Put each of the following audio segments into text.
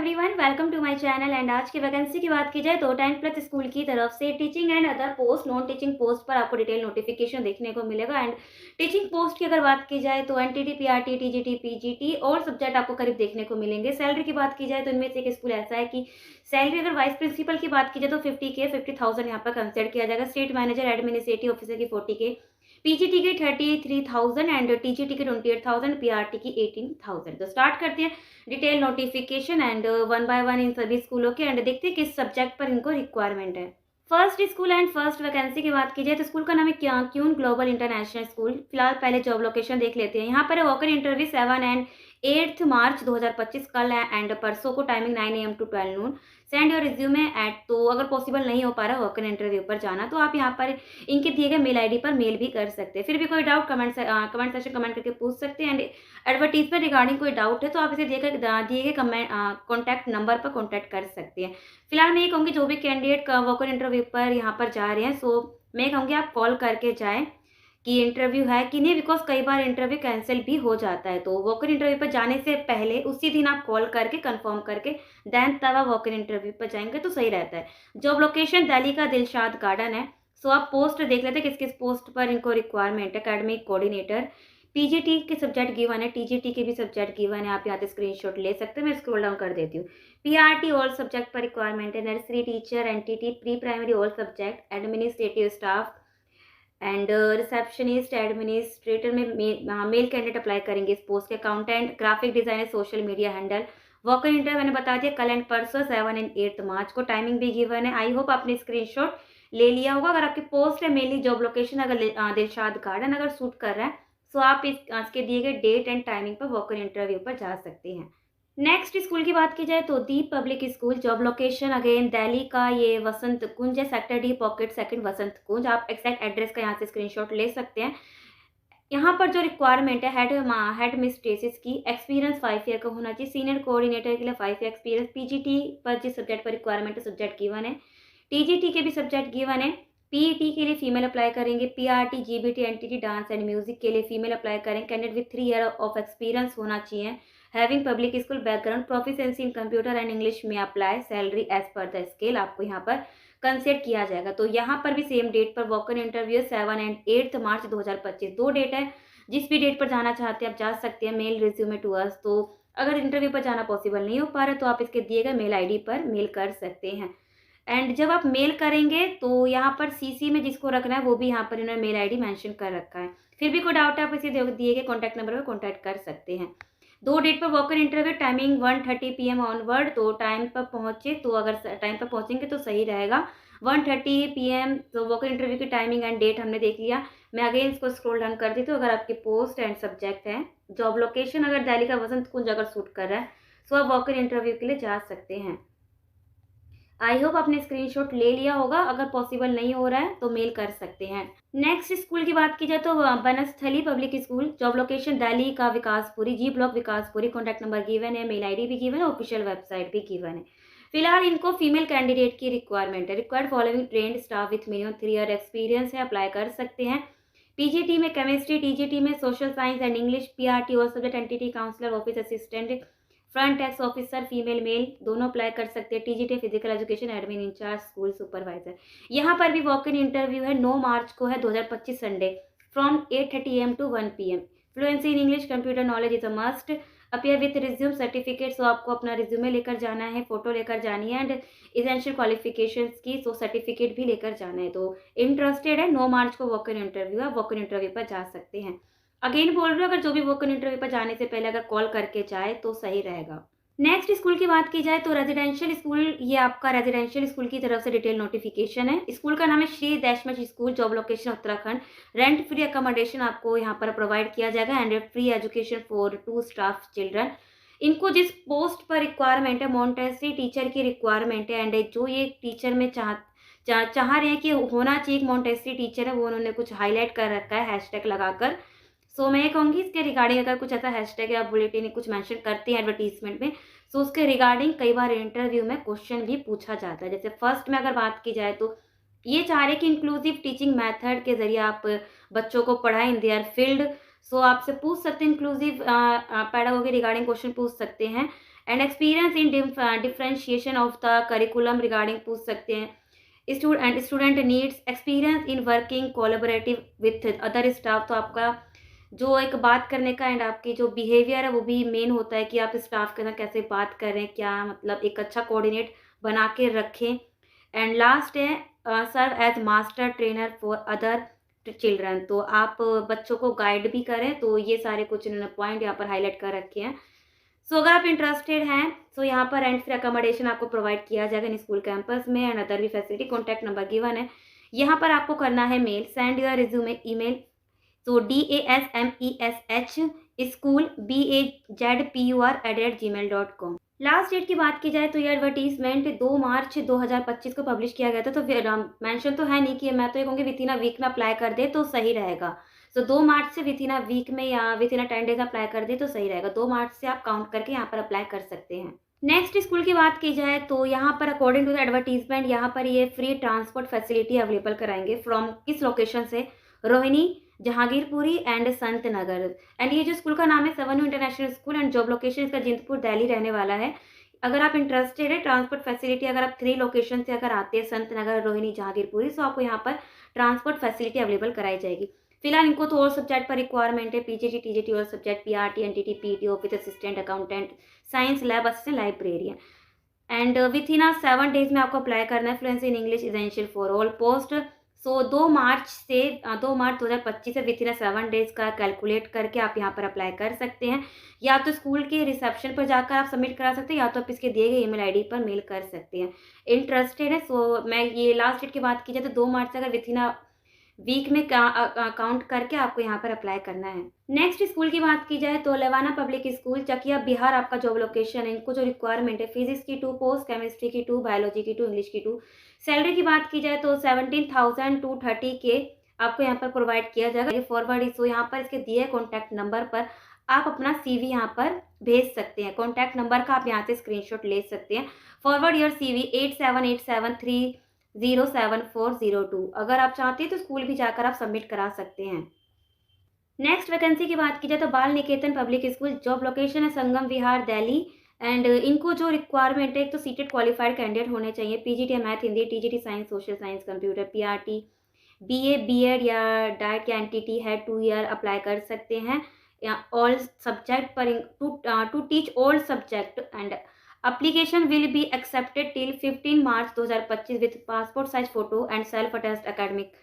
Everyone, welcome to my channel. And आज की vacancy की बात की जाए तो 10+ स्कूल की तरफ से teaching and other post, non teaching post पर आपको डिटेल नोटिफिकेशन देखने को मिलेगा। एंड टीचिंग पोस्ट की अगर बात की जाए तो एनटीटी, पीआरटी, टीजीटी, पीजीटी और सब्जेक्ट आपको करीब देखने को मिलेंगे। सैलरी की बात की जाए तो इनमें से एक स्कूल ऐसा है कि सैलरी अगर वाइस प्रिंसिपल की बात की जाए तो 50,000 यहाँ पर कंसिडर किया जाएगा। स्टेट मैनेजर एडमिनिस्ट्रेटिव ऑफिसर की 40K, पीजीटी की 33,000 एंड टीजीटी की 28,000, पीआरटी की 18,000। तो स्टार्ट करते हैं detail notification and one by one in सभी स्कूलों के एंड देखते हैं किस सब्जेक्ट पर इनको रिक्वायरमेंट है। First school and first vacancy की बात की जाए तो स्कूल का नाम है क्यून ग्लोबल इंटरनेशनल स्कूल। फिलहाल पहले जॉब लोकेशन देख लेते हैं। यहाँ पर walk in interview 7 and 8 March 2025 कल है एंड परसों को timing 9 AM to 12 noon। Send your resume at, तो अगर पॉसिबल नहीं हो पा रहा वॉक इन इंटरव्यू पर जाना तो आप यहाँ पर इनके दिए गए मेल आईडी पर मेल भी कर सकते हैं। फिर भी कोई डाउट कमेंट सेक्शन कमेंट करके पूछ सकते हैं। एंड एडवर्टीजमेंट रिगार्डिंग कोई डाउट है तो आप इसे दिए गए कमेंट कॉन्टैक्ट नंबर पर कॉन्टैक्ट कर सकते हैं। फिलहाल मैं ये कहूँगी जो भी कैंडिडेट वॉक इन इंटरव्यू पर यहाँ पर जा रहे हैं, सो मैं कहूँगी आप कॉल करके जाएँ कि इंटरव्यू है कि नहीं, बिकॉज कई बार इंटरव्यू कैंसिल भी हो जाता है। तो वॉक इन इंटरव्यू पर जाने से पहले उसी दिन आप कॉल करके कंफर्म करके देन तब आप वॉक इन इंटरव्यू पर जाएंगे तो सही रहता है। जॉब लोकेशन दिल्ली का दिलशाद गार्डन है। सो आप पोस्ट देख लेते हैं किस किस पोस्ट पर इनको रिक्वायरमेंट है। एकेडमिक कोऑर्डिनेटर, पीजीटी के सब्जेक्ट गिवन है, टीजीटी के भी सब्जेक्ट गिवन है। आप यहाँ पे स्क्रीनशॉट ले सकते हैं, मैं स्क्रॉल डाउन कर देती हूँ। पीआरटी ऑल सब्जेक्ट पर रिक्वायरमेंट है। Nursery teacher, NTT, pre primary all subject, administrative staff and receptionist, administrator में मेल कैंडिडेट अप्लाई करेंगे इस पोस्ट के। Accountant, graphic designer, social media handle. Walk in interview मैंने बता दिया कल एंड परसों 7 एंड 8 मार्च को। टाइमिंग भी गिवन है। आई होप आपने स्क्रीनशॉट ले लिया होगा। अगर आपकी पोस्ट है मेनली जॉब लोकेशन अगर दिलशाद गार्डन अगर सूट कर रहा है तो आप इसके दिए गए डेट एंड टाइमिंग पर वॉक इन इंटरव्यू पर जा सकते हैं। नेक्स्ट स्कूल की बात की जाए तो Deep public school. Job location again Delhi का ये वसंत कुंज है, sector D pocket second Vasant Kunj. आप एक्जैक्ट एड्रेस का यहाँ से स्क्रीनशॉट ले सकते हैं। यहाँ पर जो रिक्वायरमेंट है हेड मिस्ट्रेसेस की एक्सपीरियंस 5 ईयर का होना चाहिए। सीनियर कोऑर्डिनेटर के लिए 5 ईयर एक्सपीरियंस। पीजीटी पर जिस सब्जेक्ट पर रिक्वायरमेंट है सब्जेक्ट गिवन है। टीजीटी के भी सब्जेक्ट गिवन है। पीईटी के लिए फीमेल अप्लाई करेंगे। PRT, GBT, NTT, dance and music के लिए फीमेल अप्लाई करें। Candidate with 3 year of experience होना चाहिए। Having public school background, proficiency in computer and English में apply. Salary as per the scale आपको यहाँ पर कंसिडर किया जाएगा। तो यहाँ पर भी सेम डेट पर walk in interview 7 and 8 March 2025। 2 date है, जिस भी डेट पर जाना चाहते हैं आप जा सकते हैं। Mail resume to us. तो अगर इंटरव्यू पर जाना पॉसिबल नहीं हो पा रहा तो आप इसके दिए गए मेल आईडी पर मेल कर सकते हैं। एंड जब आप मेल करेंगे तो यहाँ पर सीसी में जिसको रखना है वो भी यहाँ पर इन्होंने मेल आईडी मेंशन कर रखा है। फिर भी कोई डाउट है आप इसे दिए गए कॉन्टैक्ट नंबर पर कॉन्टैक्ट कर सकते हैं। 2 डेट पर walk in interview, timing 1:30 PM onward. तो टाइम पर पहुँचे तो अगर टाइम पर पहुँचेंगे तो सही रहेगा। 1:30 PM तो वॉक इन इंटरव्यू की टाइमिंग एंड डेट हमने देख लिया। मैं अगेन इसको स्क्रॉल डाउन कर देती हूँ। अगर आपकी पोस्ट एंड सब्जेक्ट है, जॉब लोकेशन अगर दिल्ली का वसंत कुंज अगर सूट कर रहा है तो आप वॉक इन इंटरव्यू के लिए जा सकते हैं। आई होप आपने स्क्रीनशॉट ले लिया होगा। अगर पॉसिबल नहीं हो रहा है तो मेल कर सकते हैं। नेक्स्ट स्कूल की बात की जाए तो Banasthali public school. Job location Delhi का Vikaspuri, G block Vikaspuri. Contact number given है, मेल आईडी भी गिवन है, ऑफिशियल वेबसाइट भी गिवन है। फिलहाल इनको फीमेल कैंडिडेट की रिक्वायरमेंट है। Required following trained staff with minimum 3 year experience है, अप्लाई कर सकते हैं। पीजीटी में केमिस्ट्री, टीजीटी में social science and English, PRT और subject entity counsellor, office assistant, front desk officer female male दोनों अप्लाई कर सकते हैं। TGT physical education admin incharge, school supervisor. यहाँ पर भी वॉक इन इंटरव्यू है, 9 मार्च को है 2025 Sunday, from 8:30 AM to 1 PM। Fluency in English, computer knowledge is a must. Appear with resume certificate. So आपको अपना रिज्यूमे लेकर जाना है, फोटो लेकर जानी है एंड इसेंशियल क्वालिफिकेशंस की सो सर्टिफिकेट भी लेकर जाना है। तो इंटरेस्टेड है 9 मार्च को वॉक इन इंटरव्यू है, वॉक इन इंटरव्यू पर जा सकते हैं। अगेन बोल रहे हो अगर जो भी वॉक इन इंटरव्यू पर जाने से पहले अगर कॉल करके जाए तो सही रहेगा। नेक्स्ट स्कूल की बात की जाए तो रेजिडेंशियल स्कूल। ये आपका रेजिडेंशियल स्कूल की तरफ से डिटेल नोटिफिकेशन है। स्कूल का नाम है Shri Deshmukh school. Job location Uttarakhand. Rent free accommodation आपको यहाँ पर प्रोवाइड किया जाएगा and free education for 2 staff children. इनको जिस पोस्ट पर रिक्वायरमेंट है मॉन्टेसरी टीचर की रिक्वायरमेंट है एंड जो ये टीचर में चाह रहे हैं कि होना चाहिए एक मॉन्टेसरी टीचर है, वो उन्होंने कुछ हाईलाइट कर रखा है हैशटैग लगाकर। सो मैं कहूँगी इसके रिगार्डिंग अगर कुछ ऐसा हैशटैग या बुलेटिन कुछ मेंशन करते हैं एडवर्टीजमेंट में तो उसके रिगार्डिंग कई बार इंटरव्यू में क्वेश्चन भी पूछा जाता है। जैसे फर्स्ट में अगर बात की जाए तो ये चाह रहे कि इंक्लूसिव टीचिंग मेथड के जरिए आप बच्चों को पढ़ाएं इन देयर फील्ड। सो आपसे पूछ सकते हैं इंक्लूसिव पेडागोगी रिगार्डिंग क्वेश्चन पूछ सकते हैं। And experience in differentiation of the curriculum regarding पूछ सकते हैं। Student needs experience in working collaborative with other staff, तो आपका जो एक बात करने का एंड आपकी जो बिहेवियर है वो भी मेन होता है कि आप स्टाफ के साथ कैसे बात कर रहे हैं, क्या मतलब एक अच्छा कोऑर्डिनेट बना के रखें। एंड लास्ट है serve as master trainer for other children, तो आप बच्चों को गाइड भी करें। तो ये सारे कुछ इन्होंने पॉइंट यहाँ पर हाईलाइट कर रखे हैं। सो अगर आप इंटरेस्टेड हैं तो यहाँ पर रेंट फ्री अकोमोडेशन आपको प्रोवाइड किया जाएगा इन स्कूल कैंपस में एंड अदर भी फैसिलिटी। कॉन्टैक्ट नंबर गिवन है, यहाँ पर आपको करना है mail, send your resume email, तो DASMESH school BAZPUR@gmail.com। Last date की बात की जाए तो ये एडवर्टीजमेंट 2 मार्च 2025 को पब्लिश किया गया था। तो मेंशन तो है नहीं कि मैं तो ये कहूँगी विद इन अ वीक में अप्लाई कर दे तो सही रहेगा। सो 2 मार्च से विद इन अ वीक में या with in a 10 days apply कर दे तो सही रहेगा। 2 मार्च से आप काउंट करके यहाँ पर अप्लाई कर सकते हैं। नेक्स्ट स्कूल की बात की जाए तो यहाँ पर अकॉर्डिंग टू द एडवर्टीजमेंट यहाँ पर ये फ्री ट्रांसपोर्ट फैसिलिटी अवेलेबल कराएंगे फ्रॉम किस लोकेशन से, रोहिणी, जहांगीरपुरी एंड संत नगर। एंड ये जो स्कूल का नाम है Savnu international school and job location इसका जिंदपुर दिल्ली रहने वाला है। अगर आप इंटरेस्टेड है ट्रांसपोर्ट फैसिलिटी, अगर आप 3 लोकेशन से अगर आते हैं संत नगर, रोहिणी, जहांगीरपुरी, तो आपको यहाँ पर ट्रांसपोर्ट फैसिलिटी अवेलेबल कराई जाएगी। फिलहाल इनको तो और सब्जेक्ट पर रिक्वायरमेंट है, PGT TGT और subject, PRT NTT PT office assistant, accountant, science lab assistant, librarian. And within 7 days में आपको अप्लाई करना है। Fluency in English essential for all post. So 2 March 2025 से विथ इन 7 डेज का calculate करके आप यहाँ पर अप्लाई कर सकते हैं। या तो स्कूल के रिसेप्शन पर जाकर आप सबमिट करा सकते हैं या तो आप इसके दिए गए ईमेल आईडी पर मेल कर सकते हैं। इंटरेस्टेड है सो मैं ये लास्ट डेट की बात की जाए तो 2 मार्च से अगर विथ इन वीक में काउंट करके आपको यहाँ पर अप्लाई करना है। नेक्स्ट स्कूल की बात की जाए तो लेवाना पब्लिक स्कूल चकिया बिहार आपका जॉब लोकेशन है। इनको जो रिक्वायरमेंट है फिजिक्स की 2 पोस्ट, केमिस्ट्री की 2, बायोलॉजी की 2, इंग्लिश की 2। सैलरी की बात की जाए तो 17,230 के आपको यहाँ पर प्रोवाइड किया जाएगा। फॉरवर्ड सो यहाँ पर इसके दिए कॉन्टैक्ट नंबर पर आप अपना CV यहाँ पर भेज सकते हैं। कॉन्टैक्ट नंबर का आप यहाँ से स्क्रीनशॉट ले सकते हैं। Forward your CV 8787307402। अगर आप चाहते हैं तो स्कूल भी जाकर आप सबमिट करा सकते हैं। नेक्स्ट वैकेंसी की बात की जाए तो बाल निकेतन पब्लिक स्कूल, जॉब लोकेशन है संगम विहार दिल्ली। एंड इनको जो रिक्वायरमेंट है एक तो सीटेड क्वालिफाइड कैंडिडेट होने चाहिए, PGT math Hindi, TGT science social science computer, PRT BA BEd या डाइट या NTT है 2 ईयर अप्लाई कर सकते हैं या ऑल सब्जेक्ट पर to teach all subject. And application will be accepted till 15 March 2025 with passport size photo and self attached academic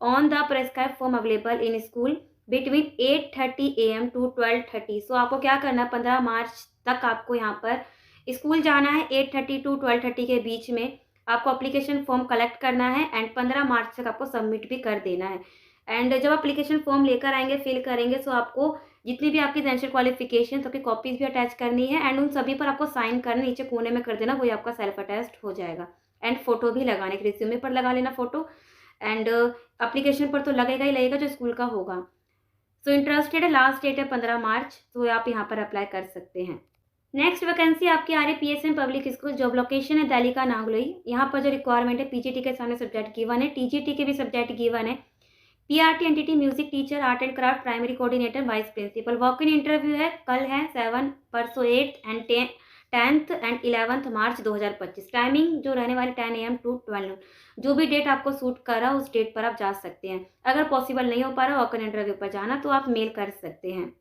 on the prescribed form available in school between 8:30 AM to 12:30। सो आपको क्या करना है 15 मार्च तक आपको यहाँ पर school जाना है। 8:30 to 12:30 के बीच में आपको एप्लीकेशन फॉर्म कलेक्ट करना है एंड 15 मार्च तक आपको सबमिट भी कर देना है। एंड जब एप्लीकेशन फॉर्म लेकर आएंगे फिल करेंगे सो आपको जितनी भी आपकी एसेंशियल क्वालिफिकेशन सबकी कॉपीज भी अटैच करनी है एंड उन सभी पर आपको साइन करना, नीचे कोने में कर देना, वही आपका सेल्फ अटैच्ड हो जाएगा। एंड फोटो भी लगाने के रिज्यूमे पर लगा लेना फोटो एंड एप्लीकेशन पर तो लगेगा ही लगेगा जो स्कूल का होगा। सो इंटरेस्टेड है, लास्ट डेट है 15 मार्च, तो आप यहाँ पर अप्लाई कर सकते हैं। नेक्स्ट वैकेंसी आपकी आ रही है PSM public school, job location है दिल्ली का नागलोई। यहाँ पर जो रिक्वायरमेंट है PGT के सामने सब्जेक्ट गिवन है, TGT के भी सब्जेक्ट गिवन है, PRT NTT music teacher, art and craft, primary coordinator, vice principal. Walk in interview है कल है 7 परसों 8 and 10th and 11th March 2025। Timing जो रहने वाली 10 AM to 12 जो भी डेट आपको सूट कर रहा है उस डेट पर आप जा सकते हैं। अगर पॉसिबल नहीं हो पा रहा वॉक इन इंटरव्यू पर जाना तो आप मेल कर सकते हैं।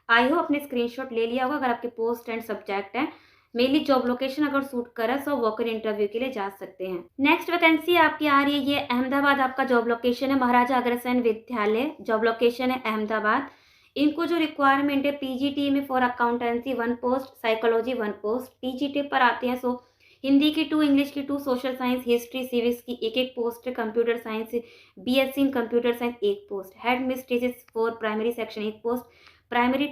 आई हो अपने स्क्रीनशॉट ले लिया होगा। अगर आपके पोस्ट एंड सब्जेक्ट है मेनली जॉब लोकेशन अगर सूट करा तो वॉक इन इंटरव्यू के लिए जा सकते हैं। नेक्स्ट वैकेंसी आपकी आ रही है ये अहमदाबाद आपका जॉब लोकेशन है, महाराजा अग्रसेन विद्यालय, जॉब लोकेशन है अहमदाबाद। इनको जो रिक्वायरमेंट है PGT में for accountancy 1 post, psychology 1 post, TGT पर आते हैं सो हिंदी की 2, इंग्लिश की 2, सोशल साइंस, हिस्ट्री, सिविक्स की 1 post, computer science BSc in computer science 1 post, headmistresses for primary section 1 post, primary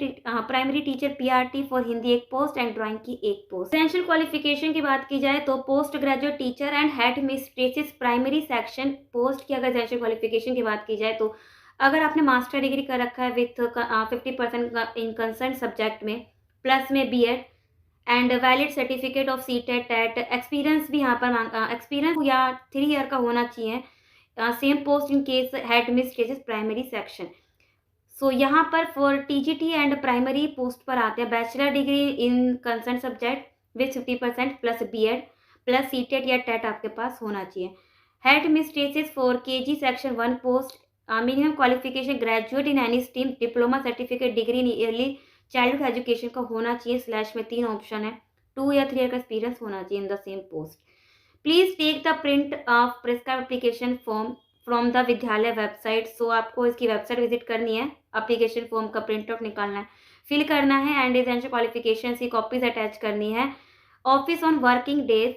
teacher PRT for Hindi 1 post and drawing की 1 post. Essential qualification की बात की जाए तो post graduate teacher and headmistresses primary section post की अगर essential qualification की बात की जाए तो अगर आपने मास्टर डिग्री कर रखा है विथ 50% इन कंसर्न सब्जेक्ट में प्लस में BEd and valid certificate of CTET TET, experience भी यहाँ पर एक्सपीरियंस या 3 ईयर का होना चाहिए। Same post in case headmistresses primary section. So यहाँ पर for TGT and primary post पर आते हैं bachelor degree in concern subject with 50% plus BEd plus CTET या टेट आपके पास होना चाहिए। Headmistresses for KG section 1 post, minimum qualification graduate in any stream, diploma certificate degree in early childhood education का होना चाहिए। स्लैश में 3 option है, 2 या 3 ईयर का एक्सपीरियंस होना चाहिए in the same post. Please take the print of prescribe application form from the Vidyalaya website. So आपको इसकी वेबसाइट विजिट करनी है, एप्लीकेशन फॉर्म का प्रिंट आउट निकालना है, फिल करना है एंड एसेंशियल क्वालिफिकेशन की कॉपीज अटैच करनी है। Office on working days,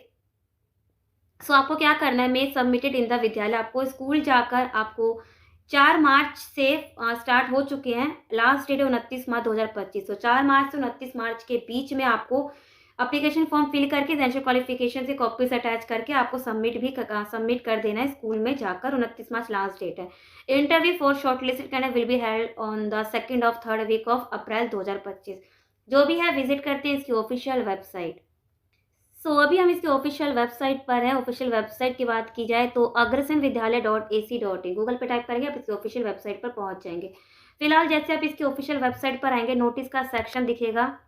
so आपको क्या करना है, मे सबमिटेड इन द विद्यालय, आपको स्कूल जाकर आपको 4 मार्च से स्टार्ट हो चुके हैं, लास्ट डेट है 29 मार्च 2025। तो 4 मार्च से 29 मार्च के बीच में आपको एप्लीकेशन फॉर्म फिल करके एसेंशियल क्वालिफिकेशन से कॉपीज अटैच करके आपको सबमिट कर देना है स्कूल में जाकर। 29 मार्च लास्ट डेट है। Interview for shortlisted candidate will be held on the 2nd और 3rd वीक ऑफ अप्रैल 2025। जो भी है विजिट करते हैं इसकी ऑफिशियल वेबसाइट। सो अभी हम इसके ऑफिशियल वेबसाइट पर हैं। ऑफिशियल वेबसाइट की बात की जाए तो agrasenvidyalaya.ac.in गूगल पे टाइप करेंगे आप इसकी ऑफिशियल वेबसाइट पर पहुंच जाएंगे। फिलहाल जैसे आप इसकी ऑफिशियल वेबसाइट पर आएंगे नोटिस का सेक्शन दिखेगा,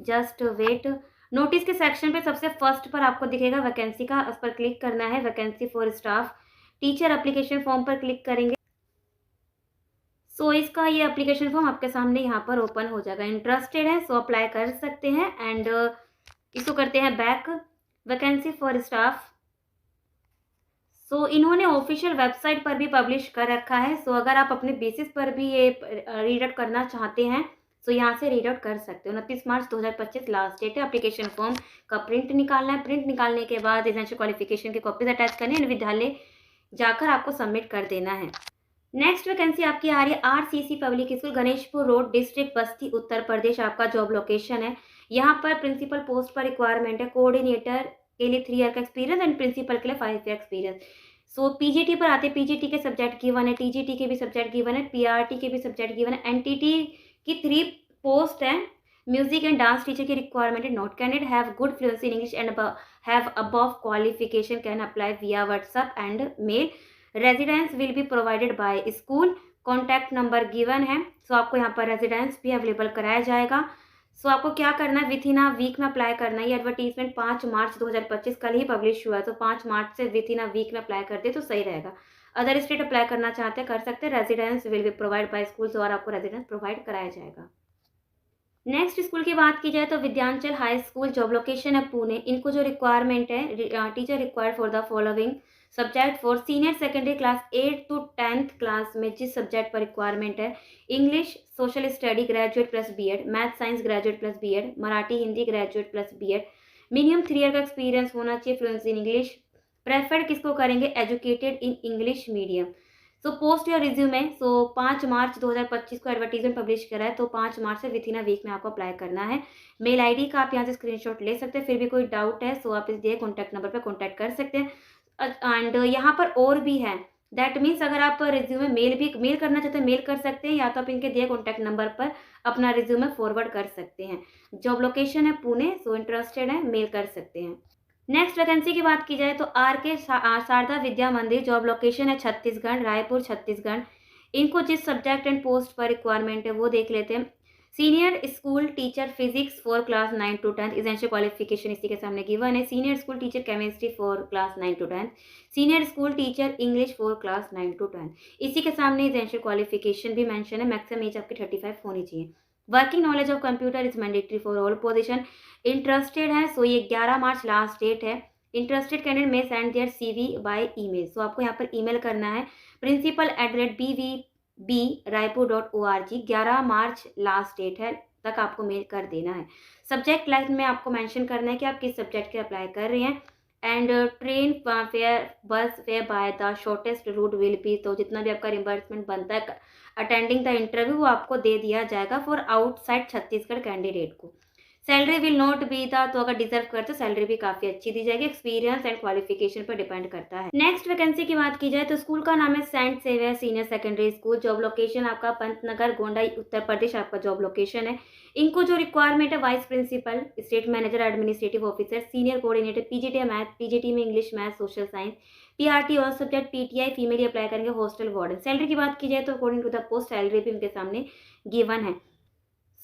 जस्ट वेट। नोटिस के सेक्शन पे सबसे फर्स्ट पर आपको दिखेगा वैकेंसी का, उस पर क्लिक करना है, vacancy for staff teacher application form पर क्लिक करेंगे। सो इसका ये एप्लीकेशन फॉर्म आपके सामने यहाँ पर ओपन हो जाएगा। इंटरेस्टेड है सो अप्लाई कर सकते हैं एंड इसको करते हैं बैक, वैकेंसी फॉर स्टाफ। सो इन्होंने ऑफिशियल वेबसाइट पर भी पब्लिश कर रखा है। सो अगर आप अपने बेसिस पर भी ये रीड आउट करना चाहते हैं तो यहाँ से रीड आउट कर सकते हो। 29 मार्च 2025 लास्ट डेट है। एप्लीकेशन फॉर्म का प्रिंट निकालना है, प्रिंट निकालने के बाद एसेंशियल क्वालिफिकेशन की कॉपीज अटैच करनी है, विद्यालय जाकर आपको सबमिट कर देना है। नेक्स्ट वैकेंसी आपकी आ रही है RCC public school, Ganeshpur road, district बस्ती, उत्तर प्रदेश आपका जॉब लोकेशन है। यहाँ पर प्रिंसिपल पोस्ट पर रिक्वायरमेंट है, कोऑर्डिनेटर के लिए 3 ईयर का एक्सपीरियंस एंड प्रिंसिपल के लिए 5 ईयर एक्सपीरियंस। सो पीजीटी पर आते हैं, पीजीटी के सब्जेक्ट गिवन है, टीजीटी के भी सब्जेक्ट गिवन है, पीआरटी के भी सब्जेक्ट गिवन है, एनटीटी की 3 पोस्ट है। म्यूजिक एंड डांस टीचर की रिक्वायरमेंट है, note candidate have good fluency in English and have above qualification can apply via WhatsApp and mail. Residence will be provided by school, contact number given है। So आपको यहाँ पर residence भी available कराया जाएगा। सो आपको क्या करना है, विथ इन अ वीक में अप्लाई करना है। ये एडवर्टीजमेंट 5 मार्च 2025 कल ही पब्लिश हुआ है, तो 5 मार्च से विथ इन अ वीक में अप्लाई करते तो सही रहेगा। अदर स्टेट अप्लाई करना चाहते हैं कर सकते हैं। Residence will B provide by school, और आपको रेजिडेंस प्रोवाइड कराया जाएगा। नेक्स्ट स्कूल की बात की जाए तो Vidyanchal high school, job location है पुणे। इनको जो रिक्वायरमेंट है, teacher required for the following subject for senior secondary class 8 to 10th class में जिस सब्जेक्ट पर रिक्वायरमेंट है, English social study graduate plus BEd, math science graduate plus BEd, Marathi Hindi graduate plus BEd, minimum 3 year का experience होना चाहिए, fluency in English. Preferred किसको करेंगे, educated in English medium. So post या रिज्यूमे, सो 5 मार्च 2025 को एडवर्टीजमेंट पब्लिश करा है, तो 5 मार्च से विथ इन अ वीक में आपको अप्लाई करना है। मेल आईडी का आप यहाँ से स्क्रीनशॉट ले सकते हैं। फिर भी कोई डाउट है सो आप इस दिए कॉन्टैक्ट नंबर पर कॉन्टैक्ट कर सकते हैं। एंड यहाँ पर और भी है, दैट मीन्स अगर आप रिज्यूमे मेल करना चाहते हैं मेल कर सकते हैं, या तो आप इनके दिए कॉन्टैक्ट नंबर पर अपना रिज्यूमे फॉरवर्ड कर सकते हैं। जॉब लोकेशन है पुणे, सो इंटरेस्टेड है मेल कर सकते हैं। नेक्स्ट वैकेंसी की बात की जाए तो आर.के. शारदा विद्या मंदिर, जॉब लोकेशन है छत्तीसगढ़, रायपुर छत्तीसगढ़। इनको जिस सब्जेक्ट एंड पोस्ट पर रिक्वायरमेंट है वो देख लेते हैं। Senior school teacher physics for class 9 to 10, essential qualification इसी के सामने गिवन है। Senior school teacher chemistry for class 9 to 10, senior school teacher English for class 9 to 10, इसी के सामने एसेंशियल क्वालिफिकेशन भी मेंशन है। मैक्सिमम एज आपकी 35 होनी चाहिए। Working knowledge of computer is mandatory for all position. Interested है सो ये 11 मार्च लास्ट डेट है। Interested candidate may send their CV by email. So आपको यहाँ पर ईमेल करना है principal@bvbraipur.org। 11 मार्च लास्ट डेट है, तक आपको मेल कर देना है। सब्जेक्ट लाइन में आपको मेंशन करना है कि आप किस सब्जेक्ट के अप्लाई कर रहे हैं। एंड ट्रेन फेयर बस fair by the shortest route will be, तो जितना भी आपका रिम्बर्समेंट बनता है अटेंडिंग द इंटरव्यू वो आपको दे दिया जाएगा फॉर आउटसाइड छत्तीसगढ़ कैंडिडेट को। Salary will not be the, तो अगर डिजर्व करते तो सैलरी भी काफ़ी अच्छी दी जाएगी, एक्सपीरियंस एंड क्वालिफिकेशन पर डिपेंड करता है। नेक्स्ट वैकेंसी की बात की जाए तो स्कूल का नाम है Saint Saviour senior secondary school. Job location आपका पंतनगर गोंडा उत्तर प्रदेश आपका जॉब लोकेशन है। इनको जो रिक्वायरमेंट है vice principal, state manager, administrative officer, senior coordinator, PGT math, PGT में English math social science, PRT और सब्जेक्ट, पीटीआई फीमेल ही अप्लाई करेंगे, हॉस्टल वार्डन। सैलरी की बात की जाए तो according to the post salary भी उनके सामने गिवन है।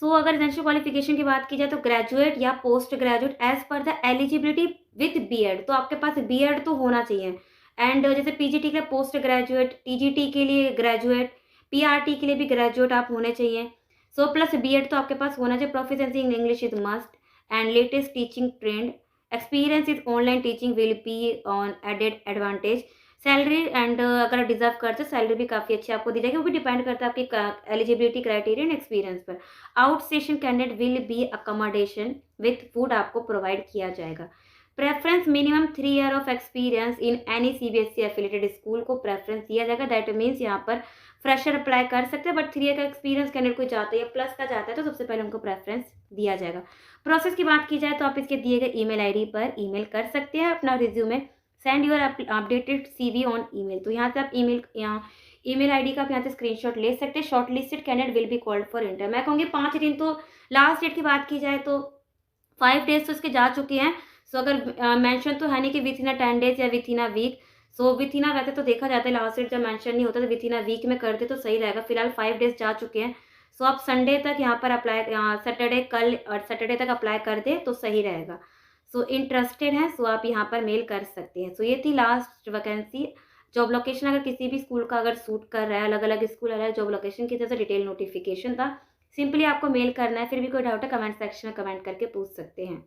अगर एसेंशियल क्वालिफिकेशन की बात की जाए तो ग्रेजुएट या post graduate as per the eligibility with BEd, तो आपके पास बीएड तो होना चाहिए। एंड जैसे पीजीटी के लिए पोस्ट ग्रेजुएट, टीजीटी के लिए ग्रेजुएट, पीआरटी के लिए भी ग्रेजुएट आप होने चाहिए। प्लस बीएड तो आपके पास होना चाहिए। Proficiency in English is must and latest teaching trend, experience is online teaching will be on added advantage. Salary and अगर डिजर्व करते सैलरी भी काफ़ी अच्छी आपको दी जाएगी, वो भी डिपेंड करता है आपकी एलिजिबिलिटी क्राइटेरिया एंड एक्सपीरियंस पर। Out station candidate will be accommodation with food आपको प्रोवाइड किया जाएगा। Preference minimum 3 year of experience in any CBSE affiliated school को प्रेफरेंस दिया जाएगा। दैट मीन्स यहाँ पर फ्रेशर अप्लाई कर सकते हैं, बट 3 ईयर का एक्सपीरियंस कैंडिडेट कोई चाहता है या प्लस का चाहता है तो सबसे पहले उनको प्रेफरेंस दिया जाएगा। प्रोसेस की बात की जाए तो आप इसके दिए गए ईमेल आईडी पर ईमेल कर सकते हैं अपना resume, send your updated CV on email. तो यहाँ से आप ईमेल आईडी का आप यहाँ से स्क्रीनशॉट ले सकते हैं। Short listed candidate will be called for interview. मैं कहूँगी 5 दिन, तो लास्ट डेट की बात की जाए तो 5 डेज तो इसके जा चुके हैं। अगर मेंशन तो है नहीं कि विथ इन 10 डेज या within week. Within वैसे तो देखा जाता है लास्ट डेट जब मेंशन नहीं होता तो विथ इन वीक में करते तो सही रहेगा। फिलहाल 5 डेज जा चुके हैं। आप संडे तक यहाँ पर अप्लाई, सैटरडे कल और सैटरडे तक अप्लाई कर दे तो सही रहेगा। इंटरेस्टेड हैं आप यहाँ पर मेल कर सकते हैं। ये थी लास्ट वैकेंसी। जॉब लोकेशन अगर किसी भी स्कूल का अगर सूट कर रहा है, अलग अलग स्कूल अलग जॉब लोकेशन की तरह से डिटेल नोटिफिकेशन था। सिंपली आपको मेल करना है। फिर भी कोई डाउट है कमेंट सेक्शन में कमेंट करके पूछ सकते हैं।